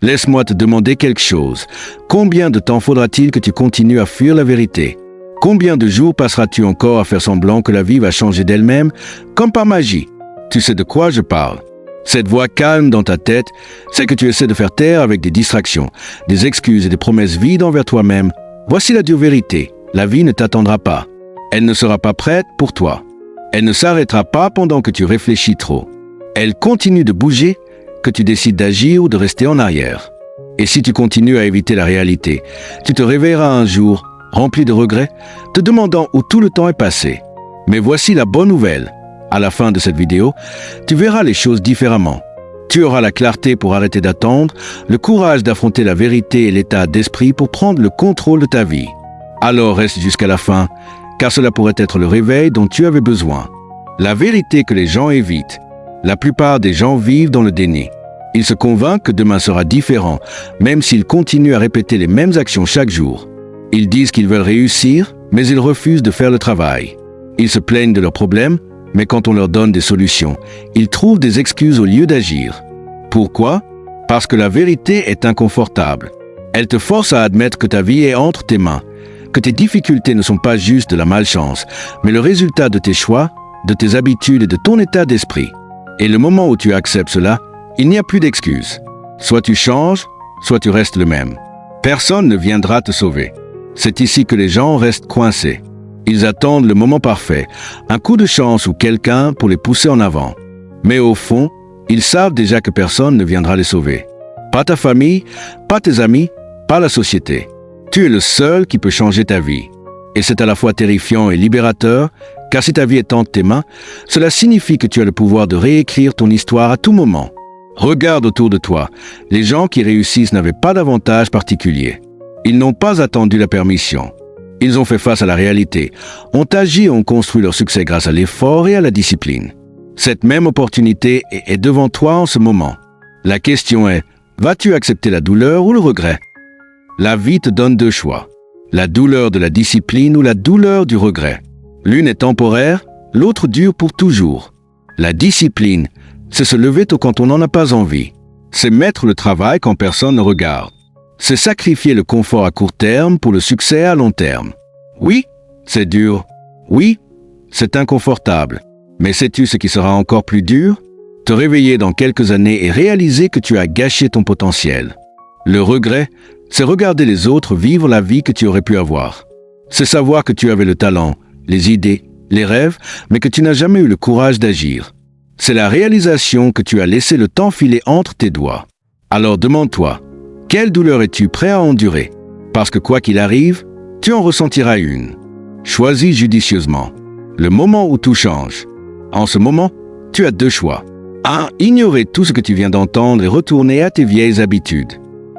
Laisse-moi te demander quelque chose. Combien de temps faudra-t-il que tu continues à fuir la vérité? Combien de jours passeras-tu encore à faire semblant que la vie va changer d'elle-même, comme par magie? Tu sais de quoi je parle. Cette voix calme dans ta tête, c'est que tu essaies de faire taire avec des distractions, des excuses et des promesses vides envers toi-même. Voici la dure vérité. La vie ne t'attendra pas. Elle ne sera pas prête pour toi. Elle ne s'arrêtera pas pendant que tu réfléchis trop. Elle continue de bouger, que tu décides d'agir ou de rester en arrière. Et si tu continues à éviter la réalité, tu te réveilleras un jour, rempli de regrets, te demandant où tout le temps est passé. Mais voici la bonne nouvelle. À la fin de cette vidéo, tu verras les choses différemment. Tu auras la clarté pour arrêter d'attendre, le courage d'affronter la vérité et l'état d'esprit pour prendre le contrôle de ta vie. Alors reste jusqu'à la fin, car cela pourrait être le réveil dont tu avais besoin. La vérité que les gens évitent. La plupart des gens vivent dans le déni. Ils se convainquent que demain sera différent, même s'ils continuent à répéter les mêmes actions chaque jour. Ils disent qu'ils veulent réussir, mais ils refusent de faire le travail. Ils se plaignent de leurs problèmes, mais quand on leur donne des solutions, ils trouvent des excuses au lieu d'agir. Pourquoi? Parce que la vérité est inconfortable. Elle te force à admettre que ta vie est entre tes mains, que tes difficultés ne sont pas juste de la malchance, mais le résultat de tes choix, de tes habitudes et de ton état d'esprit. Et le moment où tu acceptes cela, il n'y a plus d'excuses. Soit tu changes, soit tu restes le même. Personne ne viendra te sauver. C'est ici que les gens restent coincés. Ils attendent le moment parfait, un coup de chance ou quelqu'un pour les pousser en avant. Mais au fond, ils savent déjà que personne ne viendra les sauver. Pas ta famille, pas tes amis, pas la société. Tu es le seul qui peut changer ta vie. Et c'est à la fois terrifiant et libérateur, car si ta vie est entre tes mains, cela signifie que tu as le pouvoir de réécrire ton histoire à tout moment. Regarde autour de toi. Les gens qui réussissent n'avaient pas d'avantage particulier. Ils n'ont pas attendu la permission. Ils ont fait face à la réalité, ont agi et ont construit leur succès grâce à l'effort et à la discipline. Cette même opportunité est devant toi en ce moment. La question est, vas-tu accepter la douleur ou le regret? La vie te donne deux choix. La douleur de la discipline ou la douleur du regret. L'une est temporaire, l'autre dure pour toujours. La discipline, c'est se lever tôt quand on n'en a pas envie. C'est mettre le travail quand personne ne regarde. C'est sacrifier le confort à court terme pour le succès à long terme. Oui, c'est dur. Oui, c'est inconfortable. Mais sais-tu ce qui sera encore plus dur? Te réveiller dans quelques années et réaliser que tu as gâché ton potentiel. Le regret, c'est regarder les autres vivre la vie que tu aurais pu avoir. C'est savoir que tu avais le talent, les idées, les rêves, mais que tu n'as jamais eu le courage d'agir. C'est la réalisation que tu as laissé le temps filer entre tes doigts. Alors demande-toi, quelle douleur es-tu prêt à endurer? Parce que quoi qu'il arrive, tu en ressentiras une. Choisis judicieusement. Le moment où tout change. En ce moment, tu as deux choix. 1. Ignorer tout ce que tu viens d'entendre et retourner à tes vieilles habitudes.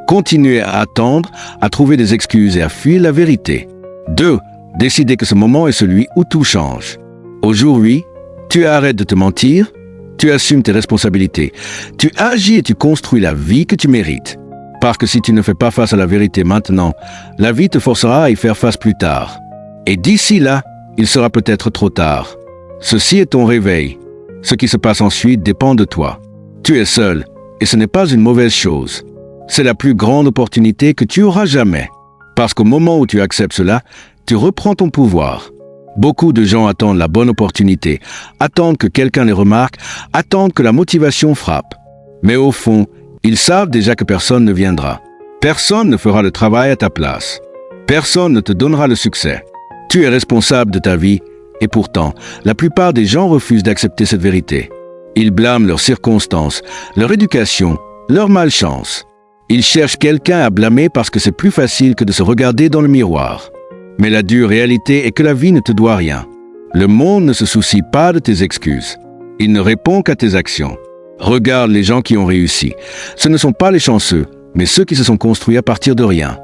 Continuer à attendre, à trouver des excuses et à fuir la vérité. 2. Décider que ce moment est celui où tout change. Aujourd'hui, tu arrêtes de te mentir, tu assumes tes responsabilités, tu agis et tu construis la vie que tu mérites. Parce que si tu ne fais pas face à la vérité maintenant, la vie te forcera à y faire face plus tard. Et d'ici là, il sera peut-être trop tard. Ceci est ton réveil. Ce qui se passe ensuite dépend de toi. Tu es seul, et ce n'est pas une mauvaise chose. C'est la plus grande opportunité que tu auras jamais. Parce qu'au moment où tu acceptes cela, tu reprends ton pouvoir. Beaucoup de gens attendent la bonne opportunité, attendent que quelqu'un les remarque, attendent que la motivation frappe. Mais au fond, ils savent déjà que personne ne viendra. Personne ne fera le travail à ta place. Personne ne te donnera le succès. Tu es responsable de ta vie, et pourtant, la plupart des gens refusent d'accepter cette vérité. Ils blâment leurs circonstances, leur éducation, leur malchance. Ils cherchent quelqu'un à blâmer parce que c'est plus facile que de se regarder dans le miroir. Mais la dure réalité est que la vie ne te doit rien. Le monde ne se soucie pas de tes excuses. Il ne répond qu'à tes actions. Regarde les gens qui ont réussi. Ce ne sont pas les chanceux, mais ceux qui se sont construits à partir de rien.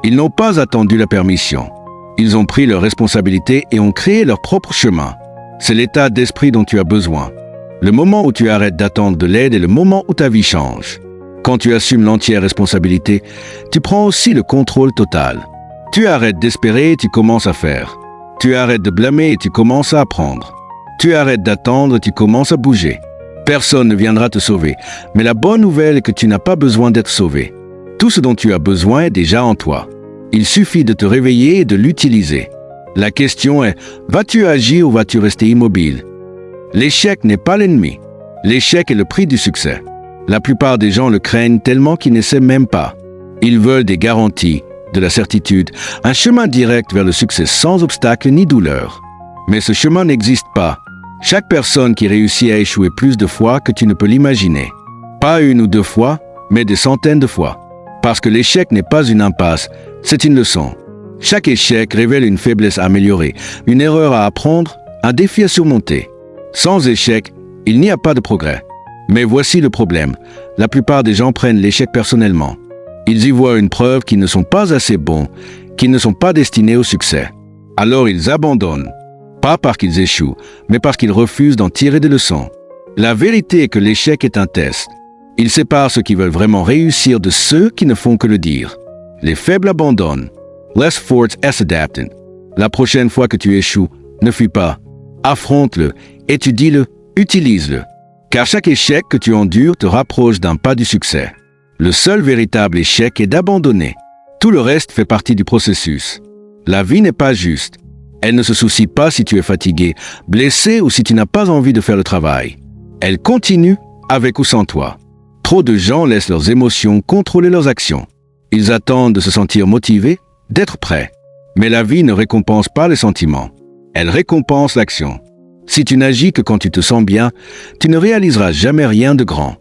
Ils n'ont pas attendu la permission. Ils ont pris leurs responsabilités et ont créé leur propre chemin. C'est l'état d'esprit dont tu as besoin. Le moment où tu arrêtes d'attendre de l'aide est le moment où ta vie change. Quand tu assumes l'entière responsabilité, tu prends aussi le contrôle total. Tu arrêtes d'espérer et tu commences à faire. Tu arrêtes de blâmer et tu commences à apprendre. Tu arrêtes d'attendre et tu commences à bouger. Personne ne viendra te sauver, mais la bonne nouvelle est que tu n'as pas besoin d'être sauvé. Tout ce dont tu as besoin est déjà en toi. Il suffit de te réveiller et de l'utiliser. La question est, vas-tu agir ou vas-tu rester immobile? L'échec n'est pas l'ennemi. L'échec est le prix du succès. La plupart des gens le craignent tellement qu'ils n'essaient même pas. Ils veulent des garanties, de la certitude, un chemin direct vers le succès sans obstacle ni douleur. Mais ce chemin n'existe pas. Chaque personne qui réussit a échoué plus de fois que tu ne peux l'imaginer. Pas une ou deux fois, mais des centaines de fois. Parce que l'échec n'est pas une impasse, c'est une leçon. Chaque échec révèle une faiblesse à améliorer, une erreur à apprendre, un défi à surmonter. Sans échec, il n'y a pas de progrès. Mais voici le problème. La plupart des gens prennent l'échec personnellement. Ils y voient une preuve qu'ils ne sont pas assez bons, qu'ils ne sont pas destinés au succès. Alors ils abandonnent. Pas parce qu'ils échouent, mais parce qu'ils refusent d'en tirer des leçons. La vérité est que l'échec est un test. Il sépare ceux qui veulent vraiment réussir de ceux qui ne font que le dire. Les faibles abandonnent. Less forts adaptent. La prochaine fois que tu échoues, ne fuis pas. Affronte-le, étudie-le, utilise-le. Car chaque échec que tu endures te rapproche d'un pas du succès. Le seul véritable échec est d'abandonner. Tout le reste fait partie du processus. La vie n'est pas juste. Elle ne se soucie pas si tu es fatigué, blessé ou si tu n'as pas envie de faire le travail. Elle continue avec ou sans toi. Trop de gens laissent leurs émotions contrôler leurs actions. Ils attendent de se sentir motivés, d'être prêts. Mais la vie ne récompense pas les sentiments. Elle récompense l'action. Si tu n'agis que quand tu te sens bien, tu ne réaliseras jamais rien de grand.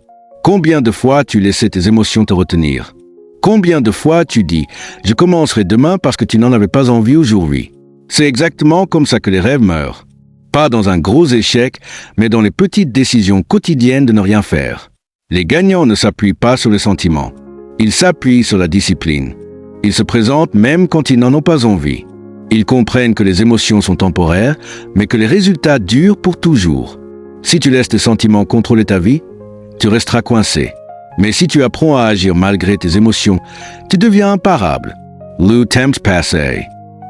Combien de fois as-tu laissé tes émotions te retenir? Combien de fois as-tu dit « Je commencerai demain parce que tu n'en avais pas envie aujourd'hui ». C'est exactement comme ça que les rêves meurent. Pas dans un gros échec, mais dans les petites décisions quotidiennes de ne rien faire. Les gagnants ne s'appuient pas sur les sentiments. Ils s'appuient sur la discipline. Ils se présentent même quand ils n'en ont pas envie. Ils comprennent que les émotions sont temporaires, mais que les résultats durent pour toujours. Si tu laisses tes sentiments contrôler ta vie, tu resteras coincé. Mais si tu apprends à agir malgré tes émotions, tu deviens imparable. Le temps passe.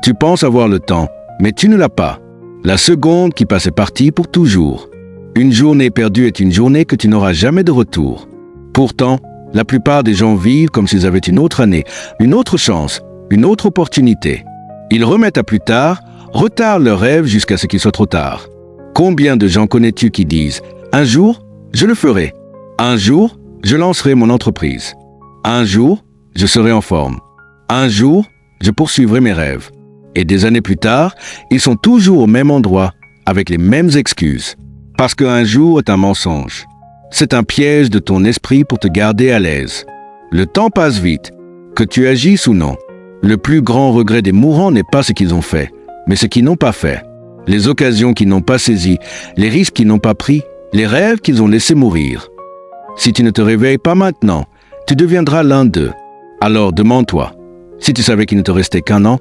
Tu penses avoir le temps, mais tu ne l'as pas. La seconde qui passe est partie pour toujours. Une journée perdue est une journée que tu n'auras jamais de retour. Pourtant, la plupart des gens vivent comme s'ils avaient une autre année, une autre chance, une autre opportunité. Ils remettent à plus tard, retardent leurs rêves jusqu'à ce qu'il soit trop tard. Combien de gens connais-tu qui disent « Un jour, je le ferai. Un jour, je lancerai mon entreprise. Un jour, je serai en forme. Un jour, je poursuivrai mes rêves. » Et des années plus tard, ils sont toujours au même endroit, avec les mêmes excuses. Parce qu'un jour est un mensonge. C'est un piège de ton esprit pour te garder à l'aise. Le temps passe vite, que tu agisses ou non. Le plus grand regret des mourants n'est pas ce qu'ils ont fait, mais ce qu'ils n'ont pas fait. Les occasions qu'ils n'ont pas saisies, les risques qu'ils n'ont pas pris, les rêves qu'ils ont laissés mourir. Si tu ne te réveilles pas maintenant, tu deviendras l'un d'eux. Alors demande-toi, si tu savais qu'il ne te restait qu'un an,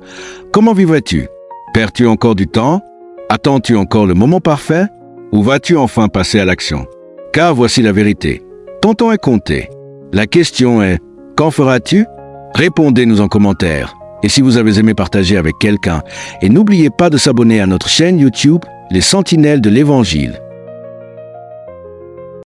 comment vivrais-tu? Perds-tu encore du temps? Attends-tu encore le moment parfait? Ou vas-tu enfin passer à l'action? Car voici la vérité. Ton temps est compté. La question est, qu'en feras-tu? Répondez-nous en commentaire. Et si vous avez aimé partager avec quelqu'un, et n'oubliez pas de s'abonner à notre chaîne YouTube, Les Sentinelles de l'Évangile.